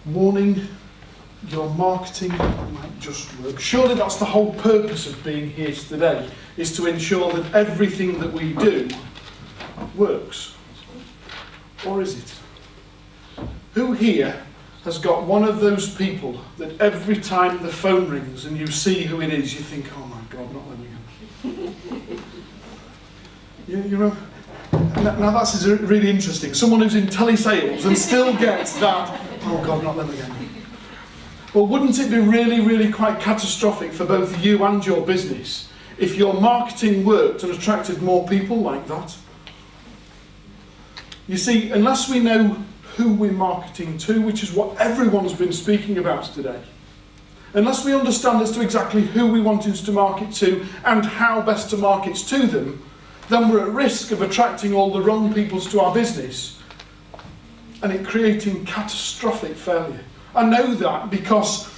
warning, your marketing might just work. Surely that's the whole purpose of being here today, is to ensure that everything that we do works. Or is it? Who here has got one of those people that every time the phone rings and you see who it is, you think, oh my God, not them again. You know, now that's really interesting. Someone who's in telesales and still gets that, oh God, not them again. Well, wouldn't it be really, really quite catastrophic for both you and your business if your marketing worked and attracted more people like that? You see, unless we know who we're marketing to, which is what everyone's been speaking about today, unless we understand as to exactly who we want us to market to and how best to market to them, then we're at risk of attracting all the wrong people to our business and it creating catastrophic failure. I know that because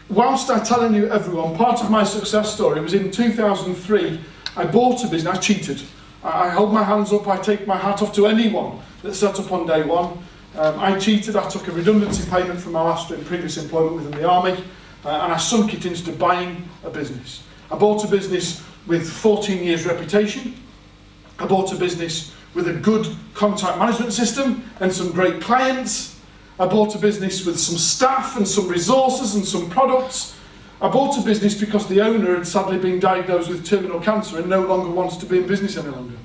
whilst I'm telling you everyone, part of my success story was in 2003, I bought a business, I cheated. I hold my hands up, I take my hat off to anyone that set up on day one. I cheated, I took a redundancy payment from my last and previous employment within the army, and I sunk it into buying a business. I bought a business with 14 years reputation. I bought a business with a good contact management system and some great clients. I bought a business with some staff and some resources and some products. I bought a business because the owner had sadly been diagnosed with terminal cancer and no longer wants to be in business any longer.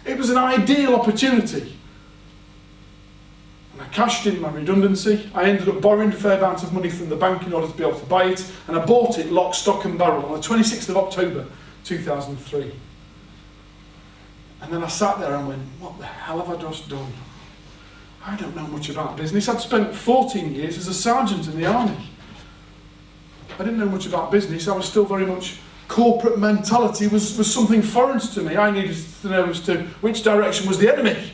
It was an ideal opportunity. I cashed in my redundancy. I ended up borrowing a fair amount of money from the bank in order to be able to buy it, and I bought it lock, stock and barrel on the 26th of October 2003. And then I sat there and went, what the hell have I just done? I don't know much about business. I'd spent 14 years as a sergeant in the army. I didn't know much about business. I was still very much corporate mentality was something foreign to me. I needed to know as to which direction was the enemy.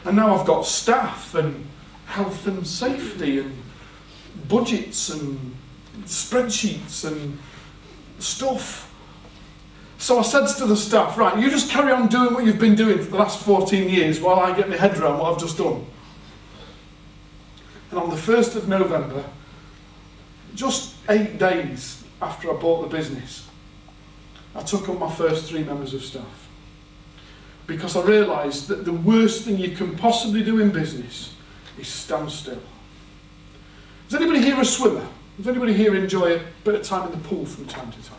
And now I've got staff and health and safety and budgets and spreadsheets and stuff. So I said to the staff, right, you just carry on doing what you've been doing for the last 14 years while I get my head around what I've just done. And on the 1st of November, just 8 days after I bought the business, I took on my first 3 members of staff. Because I realised that the worst thing you can possibly do in business is stand still. Is anybody here a swimmer? Does anybody here enjoy a bit of time in the pool from time to time?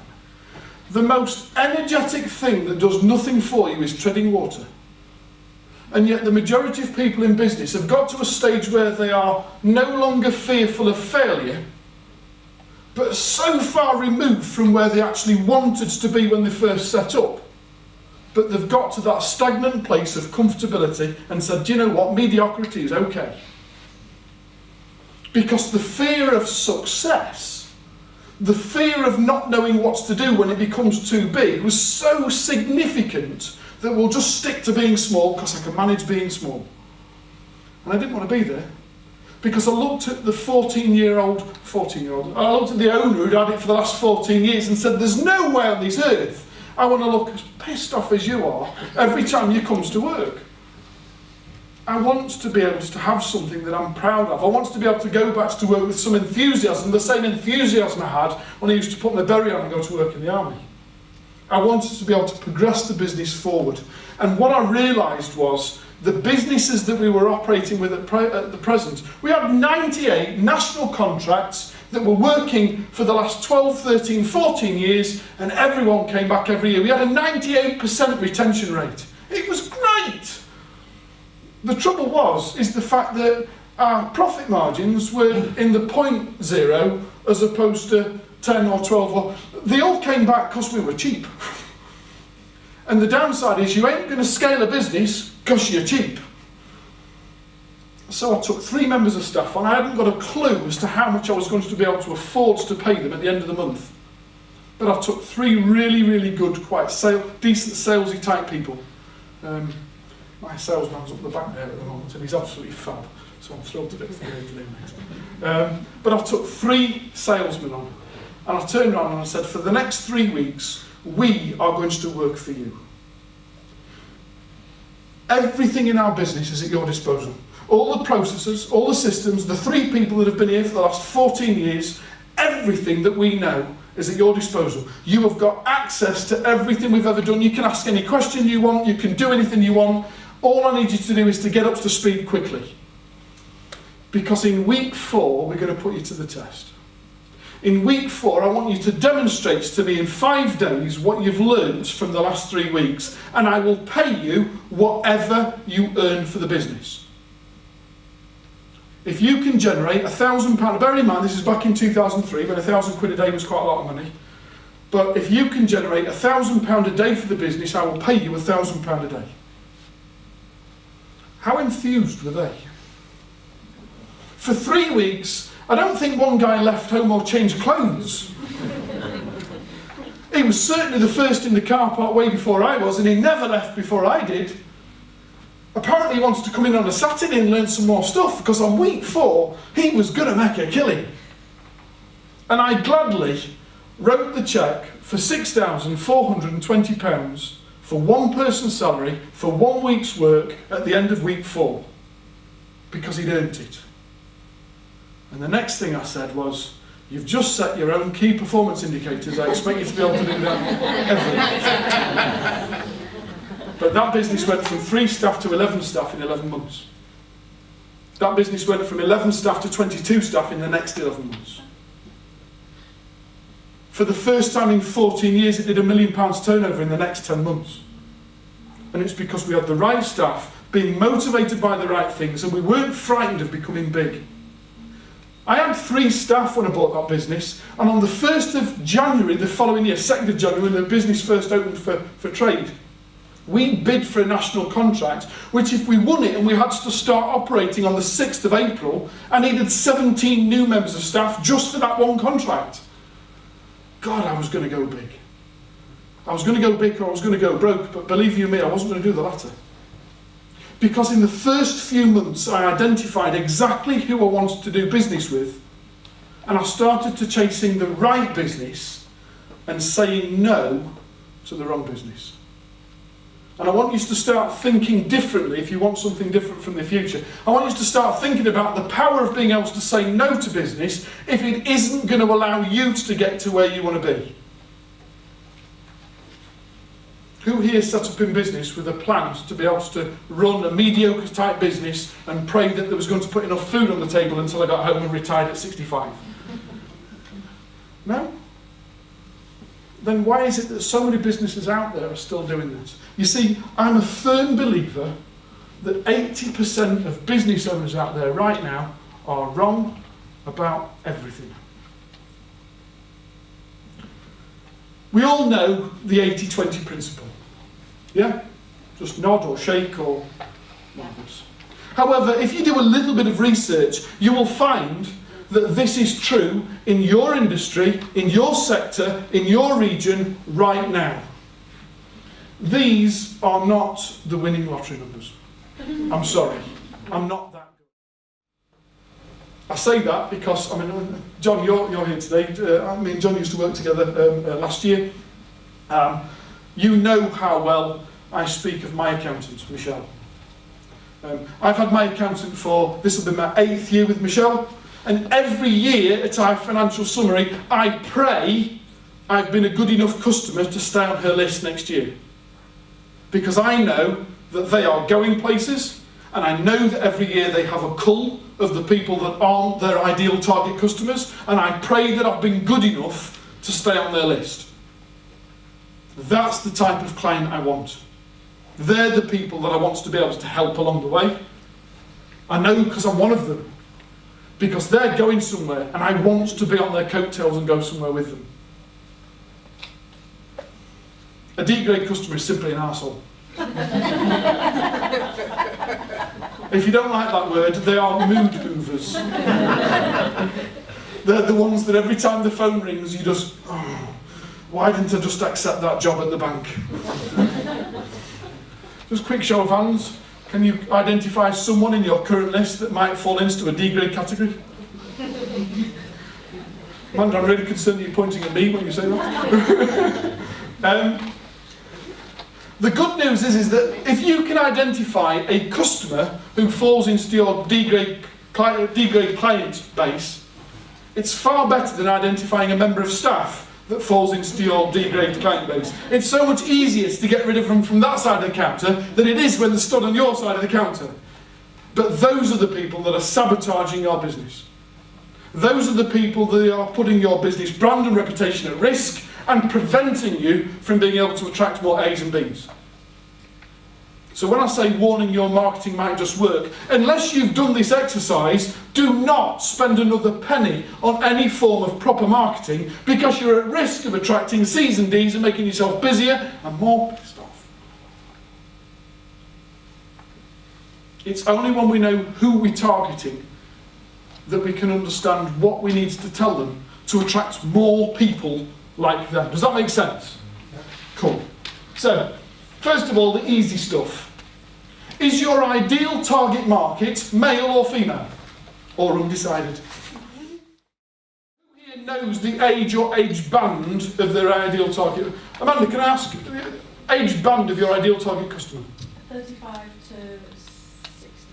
The most energetic thing that does nothing for you is treading water. And yet the majority of people in business have got to a stage where they are no longer fearful of failure, but so far removed from where they actually wanted to be when they first set up. But they've got to that stagnant place of comfortability and said, do you know what, mediocrity is okay. Because the fear of success, the fear of not knowing what to do when it becomes too big was so significant that we'll just stick to being small because I can manage being small. And I didn't want to be there. Because I looked at the 14-year-old, I looked at the owner who'd had it for the last 14 years and said, there's no way on this earth I want to look as pissed off as you are every time you comes to work. I want to be able to have something that I'm proud of. I want to be able to go back to work with some enthusiasm, the same enthusiasm I had when I used to put my beret on and go to work in the army. I wanted to be able to progress the business forward. And what I realised was the businesses that we were operating with at the present, we had 98 national contracts that were working for the last 12, 13, 14 years, and everyone came back every year. We had a 98% retention rate. It was great. The trouble is the fact that our profit margins were in the 0.0 as opposed to 10 or 12. They all came back because we were cheap. And the downside is you ain't going to scale a business because you're cheap. So I took 3 members of staff on. I hadn't got a clue as to how much I was going to be able to afford to pay them at the end of the month. But I took 3 really, really good, quite decent salesy type people. My salesman's up the back there at the moment and he's absolutely fab. So I'm thrilled to bits to hear today, mate. But I took 3 salesmen on. And I turned around and I said, for the next 3 weeks, we are going to work for you. Everything in our business is at your disposal. all the processes, all the systems, the 3 people that have been here for the last 14 years, everything that we know is at your disposal. You have got access to everything we've ever done. You can ask any question you want, you can do anything you want. All I need you to do is to get up to speed quickly. Because in week 4, we're going to put you to the test. In week 4, I want you to demonstrate to me in 5 days what you've learned from the last 3 weeks, and I will pay you whatever you earn for the business. If you can generate £1,000, bear in mind this is back in 2003 when £1,000 a day was quite a lot of money, but if you can generate £1,000 a day for the business, I will pay you £1,000 a day. How enthused were they? For 3 weeks, I don't think one guy left home or changed clothes. He was certainly the first in the car park way before I was, and he never left before I did. Apparently he wanted to come in on a Saturday and learn some more stuff, because on week 4, he was going to make a killing. And I gladly wrote the cheque for £6,420 for one person's salary for 1 week's work at the end of week 4, because he'd earned it. And the next thing I said was, you've just set your own key performance indicators. I expect you to be able to do that every week. But that business went from 3 staff to 11 staff in 11 months. That business went from 11 staff to 22 staff in the next 11 months. For the first time in 14 years, it did £1 million turnover in the next 10 months. And it's because we had the right staff, being motivated by the right things, and we weren't frightened of becoming big. I had 3 staff when I bought that business, and on the 1st of January the following year, 2nd of January, when the business first opened for trade, we bid for a national contract, which if we won it and we had to start operating on the 6th of April, I needed 17 new members of staff just for that one contract. God, I was going to go big. I was going to go big or I was going to go broke, but believe you me, I wasn't going to do the latter. Because in the first few months I identified exactly who I wanted to do business with, and I started to chasing the right business and saying no to the wrong business. And I want you to start thinking differently if you want something different from the future. I want you to start thinking about the power of being able to say no to business if it isn't going to allow you to get to where you want to be. Who here set up in business with a plan to be able to run a mediocre type business and pray that there was going to put enough food on the table until I got home and retired at 65? No? Then why is it that so many businesses out there are still doing that? You see, I'm a firm believer that 80% of business owners out there right now are wrong about everything. We all know the 80-20 principle. Yeah? Just nod or shake or marvellous. However, if you do a little bit of research, you will find that this is true in your industry, in your sector, in your region right now. These are not the winning lottery numbers. I'm sorry, I'm not that good. I say that because, John, you're here today. Me and John used to work together last year. You know how well I speak of my accountant, Michelle. I've had my accountant this will be my 8th year with Michelle, and every year at our financial summary, I pray I've been a good enough customer to stay on her list next year. Because I know that they are going places, and I know that every year they have a cull of the people that aren't their ideal target customers, and I pray that I've been good enough to stay on their list. That's the type of client I want. They're the people that I want to be able to help along the way. I know because I'm one of them. Because they're going somewhere, and I want to be on their coattails and go somewhere with them. A D-grade customer is simply an arsehole. If you don't like that word, they are mood movers. They're the ones that every time the phone rings, you just, why didn't I just accept that job at the bank? Just quick show of hands. Can you identify someone in your current list that might fall into a D-grade category? Man, I'm really concerned that you're pointing at me when you say that. The good news is that if you can identify a customer who falls into your D-grade client base, it's far better than identifying a member of staff that falls into your D-grade client base. It's so much easier to get rid of them from that side of the counter than it is when they're stood on your side of the counter. But those are the people that are sabotaging your business. Those are the people that are putting your business brand and reputation at risk and preventing you from being able to attract more A's and B's. So when I say warning your marketing might just work, unless you've done this exercise, do not spend another penny on any form of proper marketing, because you're at risk of attracting C's and D's and making yourself busier and more pissed off. It's only when we know who we're targeting that we can understand what we need to tell them to attract more people like them. Does that make sense? Cool. So, first of all, the easy stuff. Is your ideal target market male or female? Or undecided? Who here knows the age or age band of their ideal target? Amanda, can I ask, age band of your ideal target customer? 35 to 60.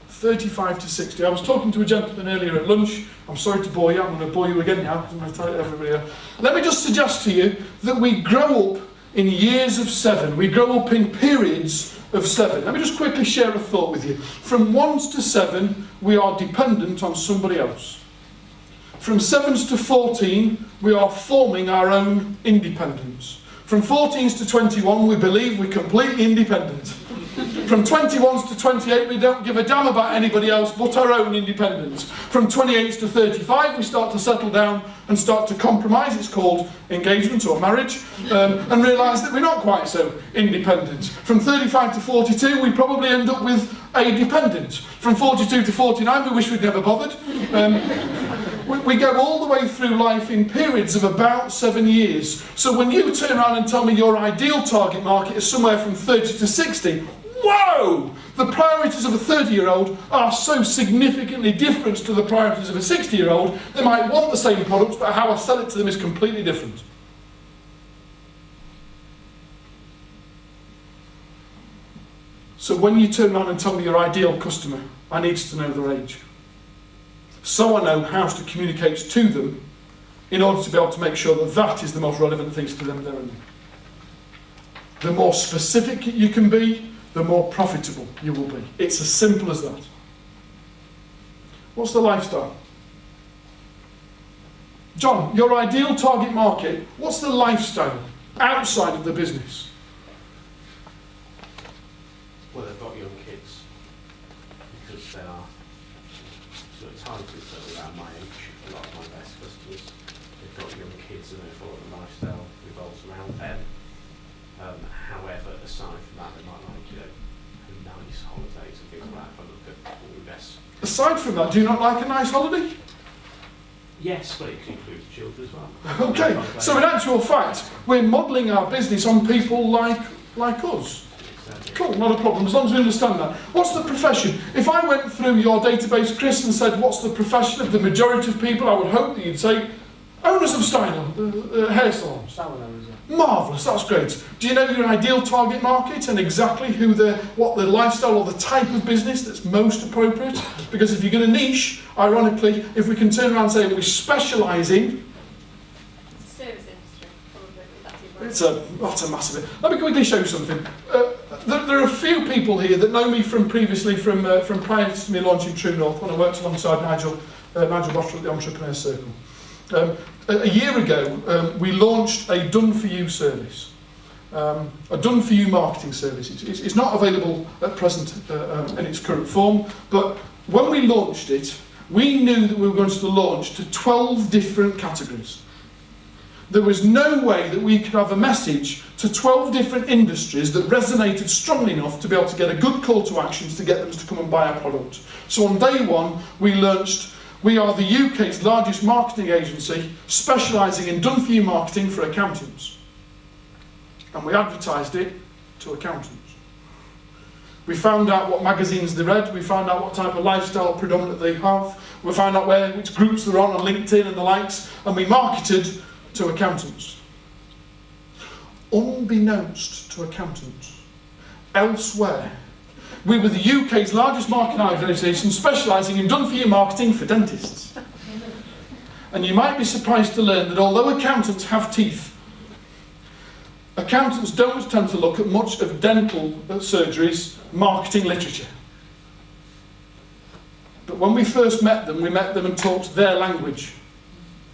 35 to 60. I was talking to a gentleman earlier at lunch. I'm sorry to bore you, I'm going to bore you again now, because I'm going to tell everybody. Let me just suggest to you that we grow up in years of 7. We grow up in periods of 7. Let me just quickly share a thought with you. From 1s to 7, we are dependent on somebody else. From 7s to 14, we are forming our own independence. From 14s to 21, we believe we're completely independent. From 21s to 28, we don't give a damn about anybody else but our own independence. From 28s to 35, we start to settle down and start to compromise. It's called engagement or marriage, and realise that we're not quite so independent. From 35 to 42, we probably end up with a dependent. From 42 to 49, we wish we'd never bothered. We go all the way through life in periods of about 7 years. So when you turn around and tell me your ideal target market is somewhere from 30 to 60, whoa! The priorities of a 30-year-old are so significantly different to the priorities of a 60-year-old. They might want the same products, but how I sell it to them is completely different. So when you turn around and tell me your ideal customer, I need to know their age. So I know how to communicate to them in order to be able to make sure that that is the most relevant things to them there and then. The more specific you can be, the more profitable you will be. It's as simple as that. What's the lifestyle? John, your ideal target market, what's the lifestyle outside of the business? Well, they've got young kids, because they are sort of targeted around my age, a lot of my best customers. They've got young kids and therefore the lifestyle revolves around them. However, aside from that, they might like, nice holidays and things like that. If I look at all the best. Aside from that, do you not like a nice holiday? Yes, but it includes children as well. Okay, so in actual fact, we're modelling our business on people like us. Exactly. Cool, not a problem, as long as we understand that. What's the profession? If I went through your database, Chris, and said, what's the profession of the majority of people, I would hope that you'd say, owners of style, hair salons. Salon owners, yeah. Marvellous, that's great. Do you know your ideal target market and exactly what the lifestyle or the type of business that's most appropriate? Because if you're going to niche, ironically, if we can turn around and say we specialise in... Service industry, probably. That's a massive... Let me quickly show you something. There are a few people here that know me from previously, from prior to me launching True North, when I worked alongside Nigel Bottrell at the Entrepreneur Circle. A year ago, we launched a done-for-you service, a done-for-you marketing service. It's not available at present in its current form, but when we launched it, we knew that we were going to launch to 12 different categories. There was no way that we could have a message to 12 different industries that resonated strongly enough to be able to get a good call to actions to get them to come and buy our product. So on day one, we launched. We are the UK's largest marketing agency specialising in done-for-you marketing for accountants. And we advertised it to accountants. We found out what magazines they read, we found out what type of lifestyle predominantly they have, we found out which groups they're on LinkedIn and the likes, and we marketed to accountants. unbeknownst to accountants, elsewhere, we were the UK's largest marketing organisation specialising in done-for-you marketing for dentists. And you might be surprised to learn that although accountants have teeth, accountants don't tend to look at much of dental surgery's marketing literature. But when we first met them and talked their language.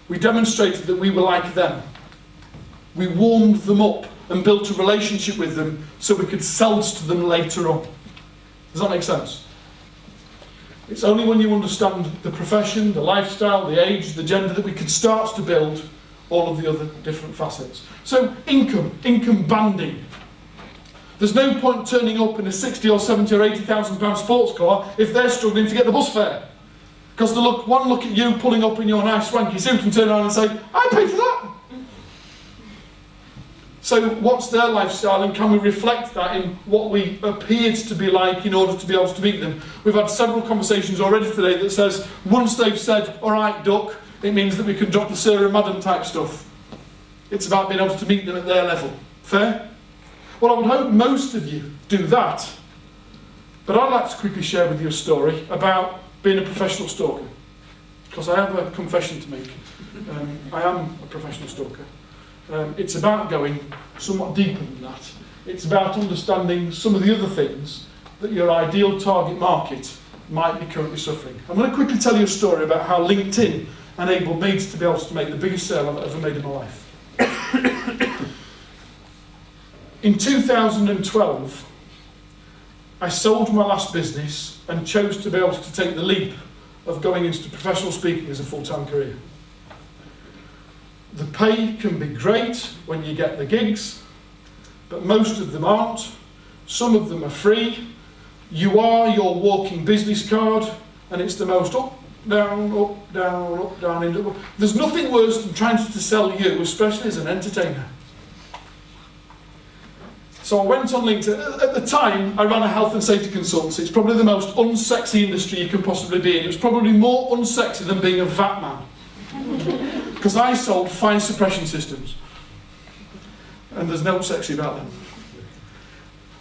We demonstrated that we were like them. We warmed them up and built a relationship with them so we could sell to them later on. Does that make sense? It's only when you understand the profession, the lifestyle, the age, the gender that we could start to build all of the other different facets. So income banding. There's no point turning up in a 60 or 70 or 80,000 pound sports car if they're struggling to get the bus fare. Because they look at you pulling up in your nice swanky suit and turn around and say, I paid for that. So what's their lifestyle, and can we reflect that in what we appeared to be like in order to be able to meet them? We've had several conversations already today that says, once they've said, all right, duck, it means that we can drop the Sir and Madam type stuff. It's about being able to meet them at their level. Fair? Well, I would hope most of you do that. But I'd like to quickly share with you a story about being a professional stalker. Because I have a confession to make. I am a professional stalker. It's about going somewhat deeper than that. It's about understanding some of the other things that your ideal target market might be currently suffering. I'm going to quickly tell you a story about how LinkedIn enabled me to be able to make the biggest sale I've ever made in my life. In 2012, I sold my last business and chose to be able to take the leap of going into professional speaking as a full-time career. The pay can be great when you get the gigs, but most of them aren't. Some of them are free. You are your walking business card, and it's the most up, down, up, down, up, down, into. There's nothing worse than trying to sell you, especially as an entertainer. So I went on LinkedIn. At the time, I ran a health and safety consultancy. It's probably the most unsexy industry you can possibly be in. It was probably more unsexy than being a VAT man. Because I sold fire suppression systems. And there's no sexy about them.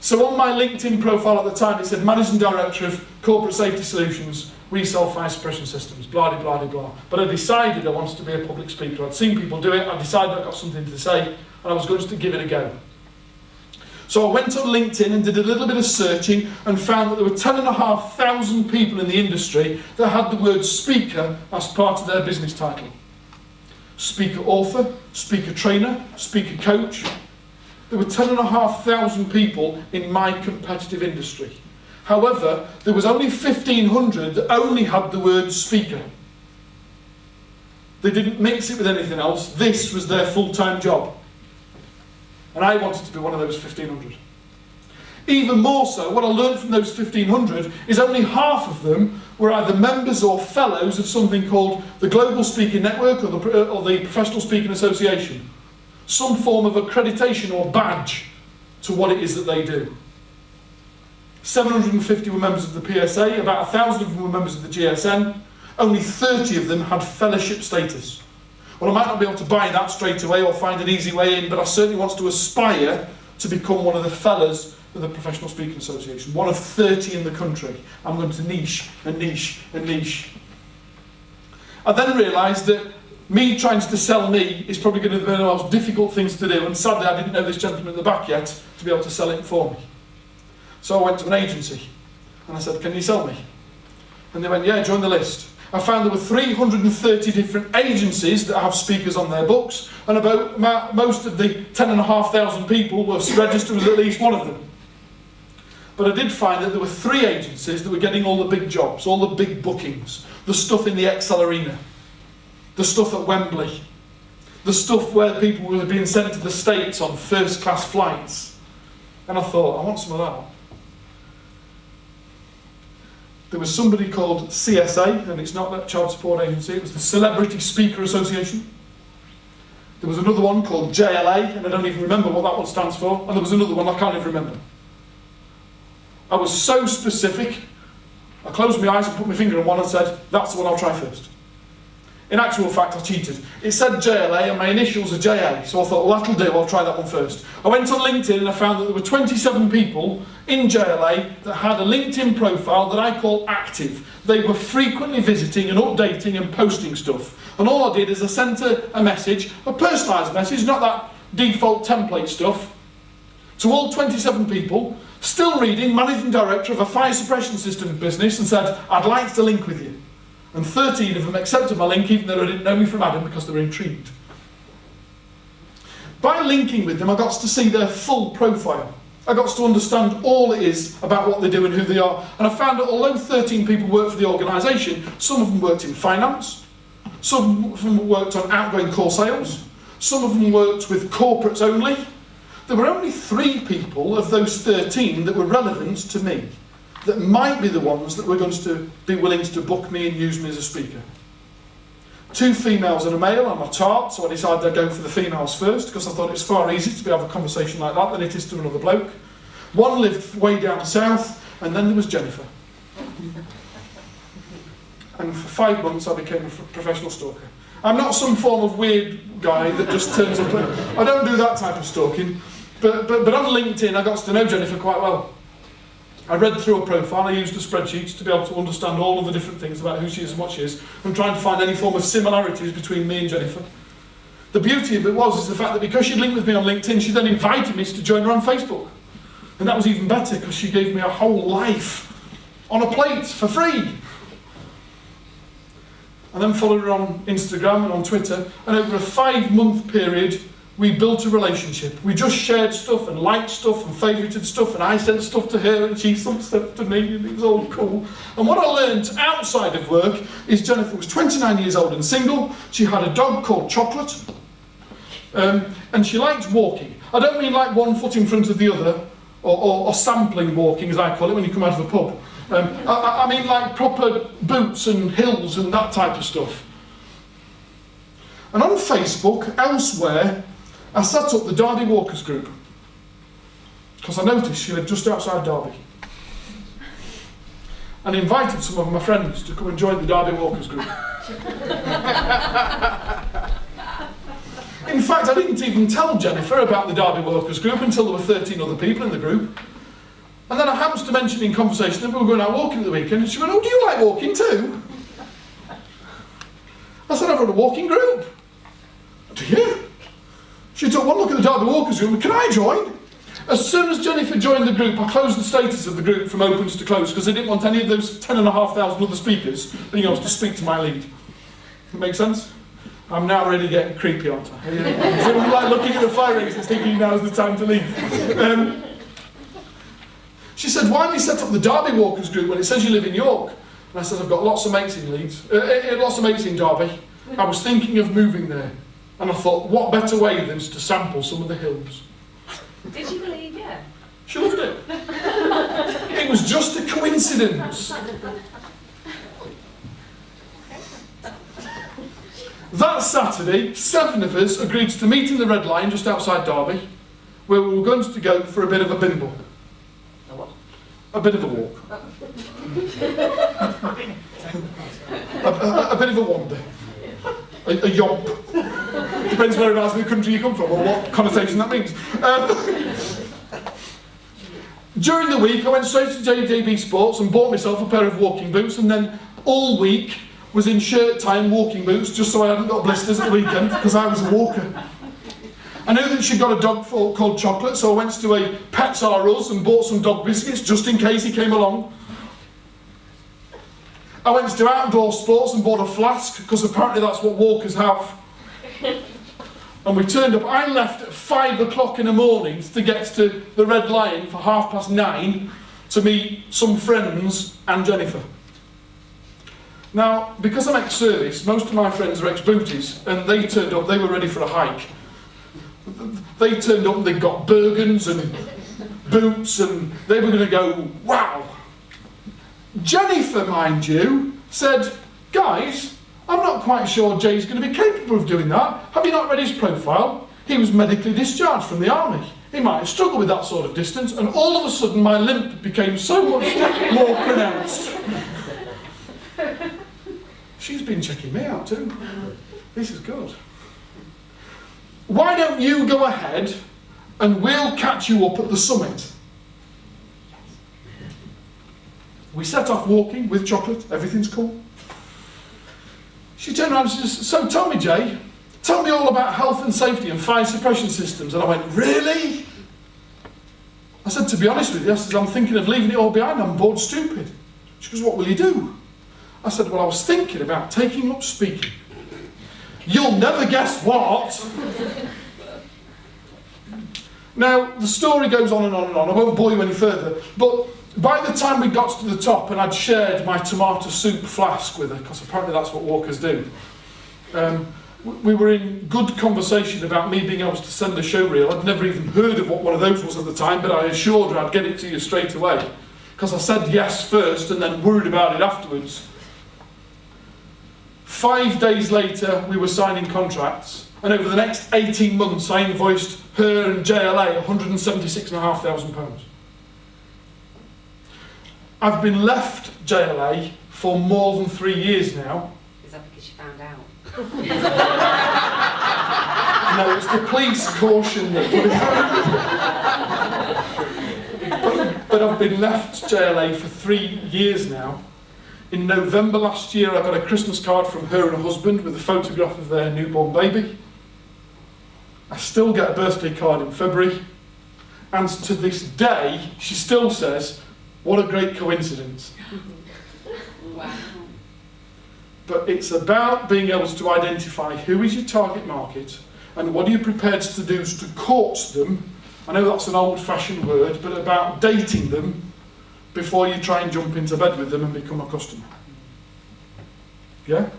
So on my LinkedIn profile at the time, it said Managing Director of Corporate Safety Solutions, we sell fire suppression systems, blah, blah, blah, blah. But I decided I wanted to be a public speaker. I'd seen people do it, I decided I got something to say, and I was going to give it a go. So I went on LinkedIn and did a little bit of searching and found that there were 10,500 people in the industry that had the word speaker as part of their business title. Speaker author, speaker trainer, speaker coach. There were 10,500 people in my competitive industry. However, there was only 1,500 that only had the word speaker. They didn't mix it with anything else. This was their full-time job. And I wanted to be one of those 1,500. Even more so, what I learned from those 1,500 is only half of them were either members or fellows of something called the Global Speaking Network or the Professional Speaking Association. Some form of accreditation or badge to what it is that they do. 750 were members of the PSA, about 1,000 of them were members of the GSN, only 30 of them had fellowship status. Well, I might not be able to buy that straight away or find an easy way in, but I certainly want to aspire to become one of the fellows of the Professional Speaking Association, one of 30 in the country. I'm going to niche and niche and niche. I then realised that me trying to sell me is probably going to be one of the most difficult things to do, and sadly I didn't know this gentleman at the back yet to be able to sell it for me. So I went to an agency and I said, can you sell me? And they went, yeah, join the list. I found there were 330 different agencies that have speakers on their books, and about most of the 10,500 people were registered with at least one of them. But I did find that there were 3 agencies that were getting all the big jobs, all the big bookings, the stuff in the Excel Arena, the stuff at Wembley, the stuff where people were being sent to the States on first-class flights. And I thought, I want some of that. There was somebody called CSA, and it's not that child support agency, it was the Celebrity Speaker Association. There was another one called JLA, and I don't even remember what that one stands for, and there was another one I can't even remember. I was so specific, I closed my eyes and put my finger on one and said, that's the one I'll try first. In actual fact, I cheated. It said JLA and my initials are JA, so I thought, well, that'll do, I'll try that one first. I went on LinkedIn and I found that there were 27 people in JLA that had a LinkedIn profile that I call active. They were frequently visiting and updating and posting stuff. And all I did is I sent a message, a personalised message, not that default template stuff, to all 27 people, still reading, managing director of a fire suppression system business, and said, I'd like to link with you. And 13 of them accepted my link, even though they didn't know me from Adam, because they were intrigued. By linking with them, I got to see their full profile. I got to understand all it is about what they do and who they are. And I found that although 13 people worked for the organisation, some of them worked in finance, some of them worked on outgoing core sales, some of them worked with corporates only. There were only 3 people of those 13 that were relevant to me, that might be the ones that were going to be willing to book me and use me as a speaker. 2 females and a male. I'm a tart, so I decided I'd go for the females first, because I thought it's far easier to be have a conversation like that than it is to another bloke. 1 lived way down south, and then there was Jennifer. And for 5 months I became a professional stalker. I'm not some form of weird guy that just turns up. I don't do that type of stalking. But on LinkedIn I got to know Jennifer quite well. I read through her profile, I used the spreadsheets to be able to understand all of the different things about who she is and what she is, and trying to find any form of similarities between me and Jennifer. The beauty of it is the fact that because she'd linked with me on LinkedIn, she then invited me to join her on Facebook. And that was even better, because she gave me a whole life on a plate for free. And then followed her on Instagram and on Twitter, and over a 5-month period we built a relationship. We just shared stuff and liked stuff and favourited stuff, and I sent stuff to her and she sent stuff to me, and it was all cool. And what I learned outside of work is Jennifer was 29 years old and single. She had a dog called Chocolate, and she liked walking. I don't mean like one foot in front of the other, or sampling walking as I call it when you come out of the pub. I mean like proper boots and hills and that type of stuff. And on Facebook, elsewhere, I set up the Derby Walkers group, because I noticed she lived just outside Derby, and invited some of my friends to come and join the Derby Walkers group. In fact, I didn't even tell Jennifer about the Derby Walkers group until there were 13 other people in the group. And then I happened to mention in conversation that we were going out walking at the weekend, and she went, oh, do you like walking too? I said, I've run a walking group. Do you? She took one look at the Derby Walkers group. Can I join? As soon as Jennifer joined the group, I closed the status of the group from opens to close, because I didn't want any of those 10,500 other speakers being able to speak to my lead. That make sense? I'm now really getting creepy, aren't I? It's like looking at the fire exits thinking now's the time to leave. She said, why have you set up the Derby Walkers group when it says you live in York? And I said, I've got lots of mates in Leeds, lots of mates in Derby. I was thinking of moving there. And I thought, what better way than to sample some of the hills? Did she believe you? She loved it. It was just a coincidence. That Saturday, 7 of us agreed to meet in the Red Lion just outside Derby, where we were going to go for a bit of a bimble. A what? A bit of a walk. a bit of a wander. A yomp. Depends whereabouts in the country you come from or what connotation that means. During the week I went straight to JJB Sports and bought myself a pair of walking boots, and then all week was in shirt tie and walking boots just so I hadn't got blisters at the weekend, because I was a walker. I knew that she'd got a dog called Chocolate, so I went to a Pets R Us and bought some dog biscuits just in case he came along. I went to Outdoor Sports and bought a flask, because apparently that's what walkers have. And we turned up. I left at 5 o'clock in the morning to get to the Red Lion for 9:30 to meet some friends and Jennifer. Now, because I'm ex-service, most of my friends are ex-booties, and they turned up, they were ready for a hike. They turned up and they got Bergens and boots, and they were going to go, wow. Jennifer, mind you, said, guys, I'm not quite sure Jay's going to be capable of doing that. Have you not read his profile? He was medically discharged from the army. He might have struggled with that sort of distance, and all of a sudden my limp became so much more pronounced. she's been checking me out too. This is good. Why don't you go ahead and we'll catch you up at the summit? We set off walking with chocolate, everything's cool. She turned around and says, so tell me, Jay, tell me all about health and safety and fire suppression systems. And I went, really? I said, to be honest with you, I said, I'm thinking of leaving it all behind, I'm bored stupid. She goes, what will you do? I said, well, I was thinking about taking up speaking. You'll never guess what. Now, the story goes on and on and on. I won't bore you any further. But by the time we got to the top and I'd shared my tomato soup flask with her, because apparently that's what walkers do, we were in good conversation about me being able to send a show reel. I'd never even heard of what one of those was at the time, but I assured her I'd get it to you straight away. Because I said yes first and then worried about it afterwards. 5 days later, we were signing contracts, and over the next 18 months, I invoiced her and JLA £176,500. I've been left JLA for more than 3 years now. Is that because you found out? No, it's the police caution that but I've been left JLA for 3 years now. In November last year, I got a Christmas card from her and her husband with a photograph of their newborn baby. I still get a birthday card in February. And to this day, she still says, what a great coincidence. Wow. But it's about being able to identify who is your target market and what are you prepared to do to court them. I know that's an old-fashioned word, but about dating them before you try and jump into bed with them and become a customer. Yeah?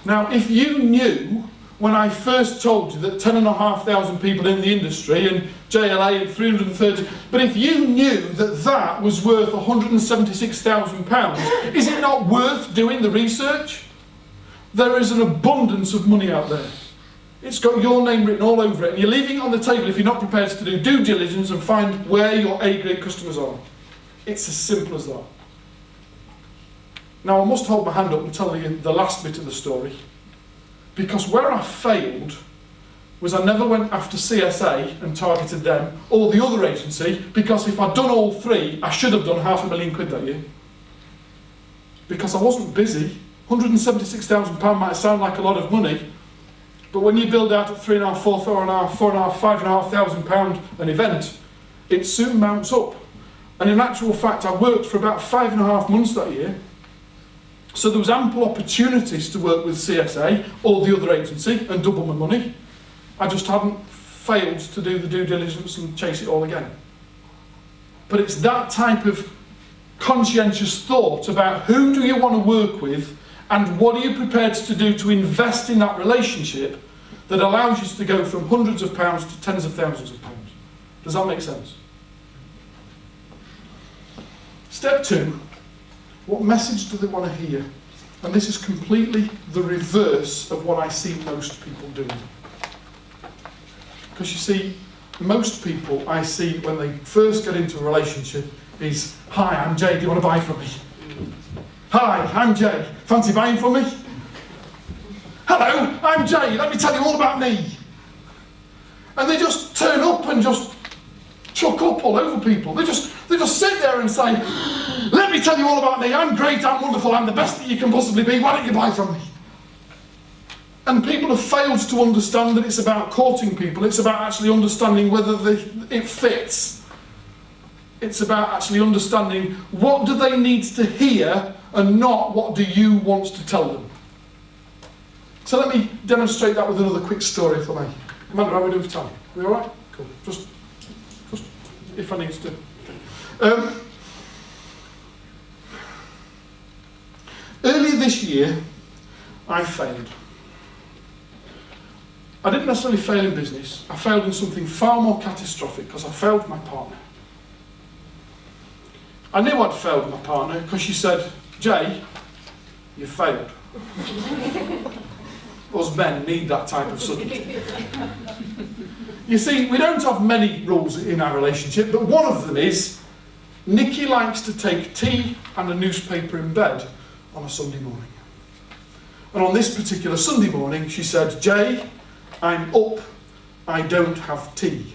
Now, if you knew when I first told you that 10,500 people in the industry and JLA and 330, but if you knew that that was worth £176,000, is it not worth doing the research? There is an abundance of money out there. It's got your name written all over it, and you're leaving it on the table if you're not prepared to do due diligence and find where your A-grade customers are. It's as simple as that. Now I must hold my hand up and tell you the last bit of the story, because where I failed was I never went after CSA and targeted them or the other agency, because if I'd done all three, I should have done £500,000 that year. Because I wasn't busy. £176,000 might sound like a lot of money, but when you build out at £3,500, £4,500, £5,500 an event, it soon mounts up. And in actual fact, I worked for about 5.5 months that year. So there was ample opportunities to work with CSA or the other agency and double my money. I just hadn't failed to do the due diligence and chase it all again. But it's that type of conscientious thought about who do you want to work with and what are you prepared to do to invest in that relationship that allows you to go from hundreds of pounds to tens of thousands of pounds. Does that make sense? Step 2, what message do they want to hear? And this is completely the reverse of what I see most people doing. Because you see, most people I see when they first get into a relationship is, hi, I'm Jay, do you want to buy from me? Hi, I'm Jay, fancy buying from me? Hello, I'm Jay, let me tell you all about me. And they just turn up and just chuck up all over people. They just sit there and say, let me tell you all about me, I'm great, I'm wonderful, I'm the best that you can possibly be, why don't you buy from me? And people have failed to understand that it's about courting people, it's about actually understanding whether it fits. It's about actually understanding what do they need to hear and not what do you want to tell them. So let me demonstrate that with another quick story if I may. Amanda, how are we doing for time? Are we alright? Cool. Just if I need to. Earlier this year, I failed. I didn't necessarily fail in business. I failed in something far more catastrophic because I failed my partner. I knew I'd failed my partner because she said, Jay, you failed. Us men need that type of subtlety. You see, we don't have many rules in our relationship, but one of them is Nikki likes to take tea and a newspaper in bed on a Sunday morning. And on this particular Sunday morning, she said, Jay, I'm up, I don't have tea.